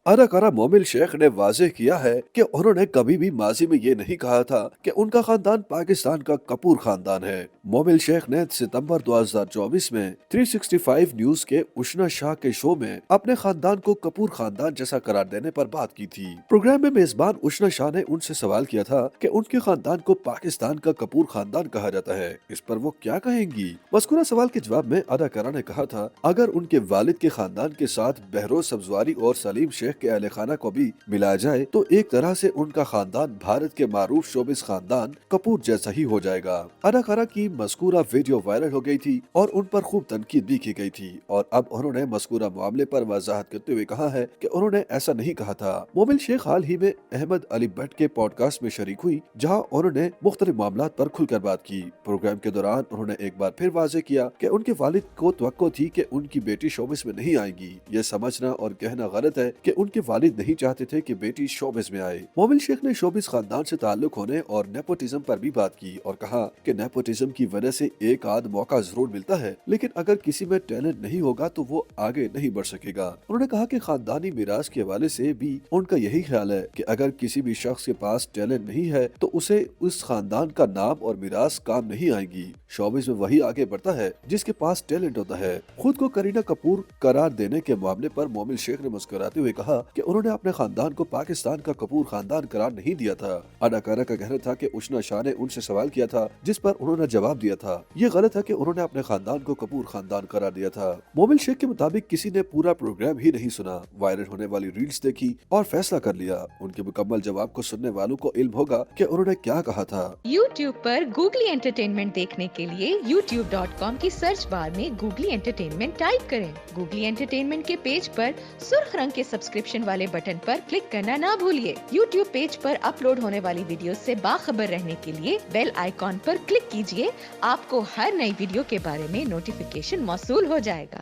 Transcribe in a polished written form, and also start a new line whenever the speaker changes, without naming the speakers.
अदाकारा मोमिल शेख ने वाज़ेह किया है कि उन्होंने कभी भी माजी में ये नहीं कहा था कि उनका खानदान पाकिस्तान का कपूर खानदान है। मोमिल शेख ने सितंबर 2024 में 365 न्यूज के उशना शाह के शो में अपने खानदान को कपूर खानदान जैसा करार देने पर बात की थी। प्रोग्राम में मेजबान उशना शाह ने उनसे सवाल किया था कि उनके खानदान को पाकिस्तान का कपूर खानदान कहा जाता है, इस पर वो क्या कहेंगी। मज़कूरा सवाल के जवाब में अदाकारा ने कहा था, अगर उनके वालिद के खानदान के साथ बहरोज सब्जवारी और सलीम शेख के अहले खाना को भी मिलाया जाए तो एक तरह से उनका खानदान भारत के मारूफ शोबिस खानदान कपूर जैसा ही हो जाएगा। अदाकारा की मज़कूरा वीडियो वायरल हो गई थी और उन पर खूब तनकीद भी की गई थी और अब उन्होंने मज़कूरा मामले पर वजाहत करते हुए कहा है कि उन्होंने ऐसा नहीं कहा था। मोमिल शेख हाल ही में अहमद अली भट्ट के पॉडकास्ट में शरीक हुई, जहां उन्होंने मुख्तलिफ मामलात पर खुलकर बात की। प्रोग्राम के दौरान उन्होंने एक बार फिर वाज़ेह किया कि उनके वालिद को तवक्को थी कि उनकी बेटी शोबिस में नहीं आएगी। यह समझना और कहना गलत है कि उनके वालिद नहीं चाहते थे कि बेटी शोबिस में आए। मोमिल शेख ने शोबिस खानदान से ताल्लुक होने और नेपोटिज्म पर भी बात की और कहा कि नेपोटिज्म की वजह से एक आध मौका जरूर मिलता है, लेकिन अगर किसी में टैलेंट नहीं होगा तो वो आगे नहीं बढ़ सकेगा। उन्होंने कहा कि खानदानी मिराज के हवाले से भी उनका यही ख्याल है कि अगर किसी भी शख्स के पास टैलेंट नहीं है तो उसे उस खानदान का नाम और मिराज काम नहीं आएगी। शोबिस में वही आगे बढ़ता है जिसके पास टैलेंट होता है। खुद को करीना कपूर करार देने के मामले पर मोमिल शेख ने मुस्कुराते हुए कहा कि उन्होंने अपने खानदान को पाकिस्तान का कपूर खानदान करार नहीं दिया था। अदाकारा का कहना था कि उशना शाह ने उनसे सवाल किया था जिस पर उन्होंने जवाब दिया था। ये गलत है कि उन्होंने अपने खानदान को कपूर खानदान करार दिया था। मोमिल शेख के मुताबिक किसी ने पूरा प्रोग्राम ही नहीं सुना, वायरल होने वाली रील्स देखी और फैसला कर लिया। उनके मुकम्मल जवाब को सुनने वालों को इल्म होगा कि उन्होंने क्या कहा था।
YouTube पर गूगली एंटरटेनमेंट देखने के लिए youtube.com की सर्च बार में गूगली एंटरटेनमेंट टाइप करें। गूगली एंटरटेनमेंट के पेज पर सुर्ख रंग के सब्सक्रिप्शन वाले बटन पर क्लिक करना ना भूलिए। YouTube पेज पर अपलोड होने वाली वीडियो से बाखबर रहने के लिए बेल आइकॉन पर क्लिक कीजिए। आपको हर नई वीडियो के बारे में नोटिफिकेशन मौसूल हो जाएगा।